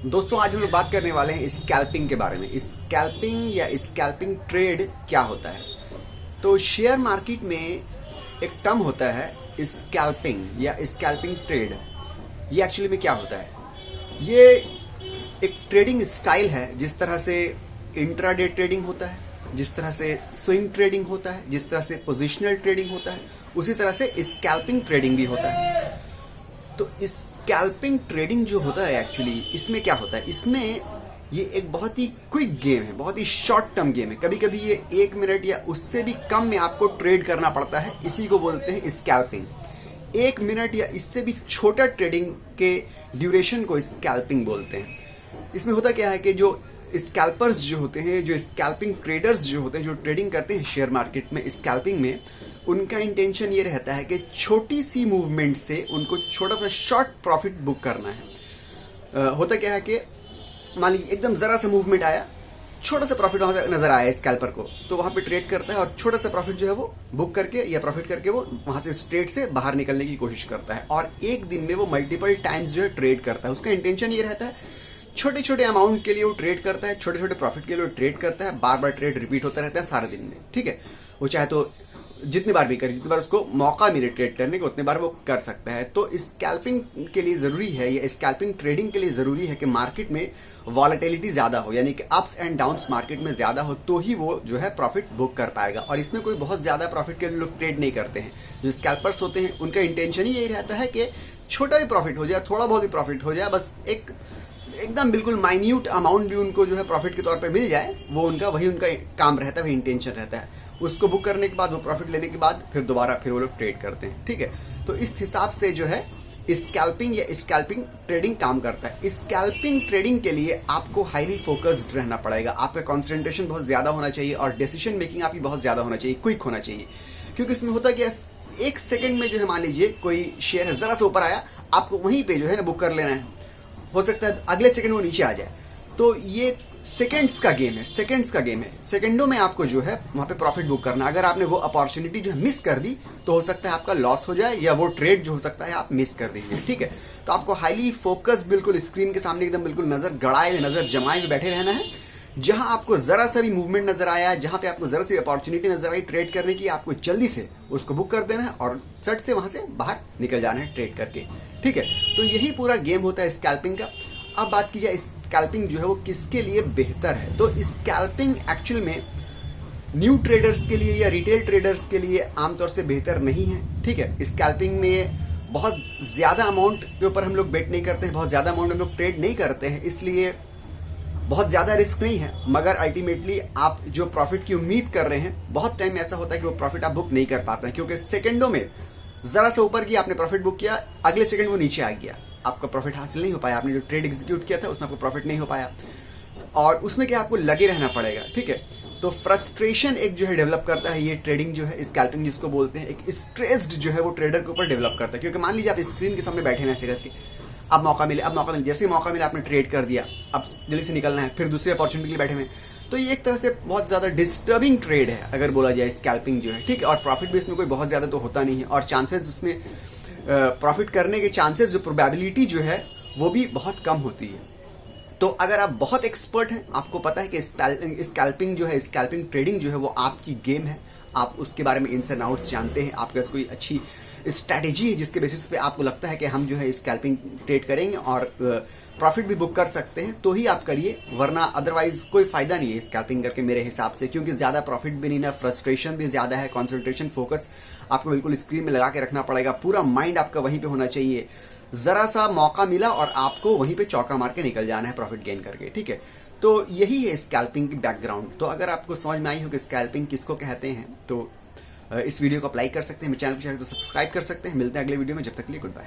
दोस्तों आज हम लोग बात करने वाले हैं स्कैल्पिंग के बारे में। स्कैल्पिंग या स्कैल्पिंग ट्रेड क्या होता है। तो शेयर मार्केट में एक टर्म होता है स्कैल्पिंग या स्कैल्पिंग ट्रेड। ये एक्चुअली में क्या होता है? ये एक ट्रेडिंग स्टाइल है। जिस तरह से इंट्राडे ट्रेडिंग होता है, जिस तरह से स्विंग ट्रेडिंग होता है, जिस तरह से पोजिशनल ट्रेडिंग होता है, उसी तरह से स्कैल्पिंग ट्रेडिंग भी होता है। तो स्कैल्पिंग ट्रेडिंग जो होता है एक्चुअली इसमें क्या होता है, इसमें ये एक बहुत ही क्विक गेम है, बहुत ही शॉर्ट टर्म गेम है। कभी कभी ये 1 मिनट या उससे भी कम में आपको ट्रेड करना पड़ता है, इसी को बोलते हैं स्कैल्पिंग। 1 मिनट या इससे भी छोटा ट्रेडिंग के ड्यूरेशन को स्कैल्पिंग बोलते हैं। इसमें होता क्या है कि जो स्कैल्पर्स जो होते हैं, जो स्कैल्पिंग ट्रेडर्स जो होते हैं, जो ट्रेडिंग करते हैं शेयर मार्केट में स्कैल्पिंग में, उनका इंटेंशन ये रहता है कि छोटी सी मूवमेंट से उनको छोटा सा शॉर्ट प्रॉफिट बुक करना है। होता क्या है कि मान लीजिए एकदम जरा सा मूवमेंट आया, छोटा सा प्रॉफिट वहां से नजर आया स्कैल्पर को, तो वहां पे ट्रेड करता है और छोटा सा प्रॉफिट जो है वो बुक करके या प्रॉफिट करके वो वहां से ट्रेड से बाहर निकलने की कोशिश करता है। और एक दिन में वो मल्टीपल टाइम्स जो है ट्रेड करता है। उसका इंटेंशन ये रहता है, छोटे छोटे अमाउंट के लिए वो ट्रेड करता है, छोटे छोटे प्रॉफिट के लिए वो ट्रेड करता है, बार बार ट्रेड रिपीट होता रहता है सारे दिन में। ठीक है, वो चाहे तो जितनी बार भी करे, जितनी बार उसको मौका मिले ट्रेड करने को, उतनी बार वो कर सकता है। तो स्कैल्पिंग के लिए जरूरी है, या स्कैल्पिंग ट्रेडिंग के लिए जरूरी है कि मार्केट में वॉलेटिलिटी ज्यादा हो, यानी कि अप्स एंड डाउन्स मार्केट में ज्यादा हो, तो ही वो जो है प्रॉफिट बुक कर पाएगा। और इसमें कोई बहुत ज्यादा प्रॉफिट के लिए लोग ट्रेड नहीं करते हैं। जो स्कैल्पर्स होते हैं उनका इंटेंशन ही यही रहता है कि छोटा भी प्रॉफिट हो जाए, थोड़ा बहुत ही प्रॉफिट हो जाए, बस एकदम बिल्कुल माइन्यूट अमाउंट भी उनको जो है प्रॉफिट के तौर पे मिल जाए, वो उनका काम रहता है, वही इंटेंशन रहता है। उसको बुक करने के बाद, वो प्रॉफिट लेने के बाद फिर दोबारा वो लोग ट्रेड करते हैं। ठीक है, तो इस हिसाब से जो है स्कैल्पिंग या स्कैल्पिंग ट्रेडिंग काम करता है। स्कैल्पिंग ट्रेडिंग के लिए आपको हाईली फोकस्ड रहना पड़ेगा, आपका कॉन्सेंट्रेशन बहुत ज्यादा होना चाहिए और डिसीजन मेकिंग आपकी बहुत ज्यादा होना चाहिए, क्विक होना चाहिए। क्योंकि इसमें होता क्या, 1 सेकंड में जो है मान लीजिए कोई शेयर है, जरा सा ऊपर आया, आपको वहीं पे जो है ना बुक कर लेना है। हो सकता है अगले सेकंड वो नीचे आ जाए। तो ये सेकंड्स का गेम है, सेकंडों में आपको जो है वहां पे प्रॉफिट बुक करना। अगर आपने वो अपॉर्चुनिटी जो है मिस कर दी, तो हो सकता है आपका लॉस हो जाए, या वो ट्रेड जो हो सकता है आप मिस कर दीजिए। ठीक है, तो आपको हाईली फोकस, बिल्कुल स्क्रीन के सामने एकदम बिल्कुल नजर गड़ाए हुए, नजर जमाए हुए बैठे रहना है। जहां आपको जरा सा भी मूवमेंट नजर आया, जहां पे आपको जरा सी अपॉर्चुनिटी नजर आई ट्रेड करने की, आपको जल्दी से उसको बुक कर देना है और सट से वहां से बाहर निकल जाना है ट्रेड करके। ठीक है, तो यही पूरा गेम होता है स्कैल्पिंग का। अब बात की जाए स्कैल्पिंग जो है वो किसके लिए बेहतर है, तो स्कैल्पिंग एक्चुअल में न्यू ट्रेडर्स के लिए या रिटेल ट्रेडर्स के लिए आमतौर से बेहतर नहीं है। ठीक है, स्कैल्पिंग में बहुत ज्यादा अमाउंट के ऊपर हम लोग बेट नहीं करते हैं, बहुत ज्यादा अमाउंट हम लोग ट्रेड नहीं करते हैं, इसलिए बहुत ज्यादा रिस्क नहीं है। मगर अल्टीमेटली आप जो प्रॉफिट की उम्मीद कर रहे हैं, बहुत टाइम ऐसा होता है कि वो प्रॉफिट आप बुक नहीं कर पाते हैं, क्योंकि सेकंडों में जरा सा ऊपर किया, आपने प्रॉफिट बुक किया, अगले सेकंड वो नीचे आ गया, आपका प्रॉफिट हासिल नहीं हो पाया। आपने जो ट्रेड एग्जीक्यूट किया था उसमें आपको प्रॉफिट नहीं हो पाया, और उसमें क्या आपको लगे रहना पड़ेगा। ठीक है, तो फ्रस्ट्रेशन एक जो है डेवलप करता है ये ट्रेडिंग जो है स्कैल्पिंग जिसको बोलते हैं, एक स्ट्रेस्ड जो है वो ट्रेडर के ऊपर डेवलप करता है। क्योंकि मान लीजिए आप स्क्रीन के सामने बैठे हैं ऐसे करके, अब मौका मिले, जैसे ही मौका मिला आपने ट्रेड कर दिया, अब जल्दी से निकलना है, फिर दूसरी अपॉर्चुनिटी के लिए बैठे हुए। तो ये एक तरह से बहुत ज्यादा डिस्टर्बिंग ट्रेड है अगर बोला जाए स्कैल्पिंग जो है। ठीक है, और प्रॉफिट भी इसमें कोई बहुत ज्यादा तो होता नहीं है, और चांसेस उसमें प्रॉफिट करने के चांसेस, जो प्रोबेबिलिटी जो है वो भी बहुत कम होती है। तो अगर आप बहुत एक्सपर्ट हैं, आपको पता है कि स्कैल्पिंग जो है, स्कैल्पिंग ट्रेडिंग जो है वो आपकी गेम है, आप उसके बारे में इन्स एंड आउट्स जानते हैं, आपके पास कोई अच्छी स्ट्रैटेजी है जिसके बेसिस पे आपको लगता है कि हम जो है स्कैल्पिंग ट्रेड करेंगे और प्रॉफिट भी बुक कर सकते हैं, तो ही आप करिए, वरना अदरवाइज कोई फायदा नहीं है स्कैल्पिंग करके मेरे हिसाब से। क्योंकि ज्यादा प्रॉफिट भी नहीं ना, फ्रस्ट्रेशन भी ज्यादा है, कॉन्सेंट्रेशन फोकस आपको बिल्कुल स्क्रीन में लगा के रखना पड़ेगा, पूरा माइंड आपका वहीं पे होना चाहिए। जरा सा मौका मिला और आपको वहीं पे चौका मार के निकल जाना है प्रॉफिट गेन करके। ठीक है, तो यही है स्कैल्पिंग की बैकग्राउंड। तो अगर आपको समझ में आई हो कि स्कैल्पिंग किसको कहते हैं, तो इस वीडियो को अप्लाई कर सकते हैं, मेरे चैनल को चाहे तो सब्सक्राइब कर सकते हैं। मिलते हैं अगले वीडियो में, जब तक के लिए गुड बाय।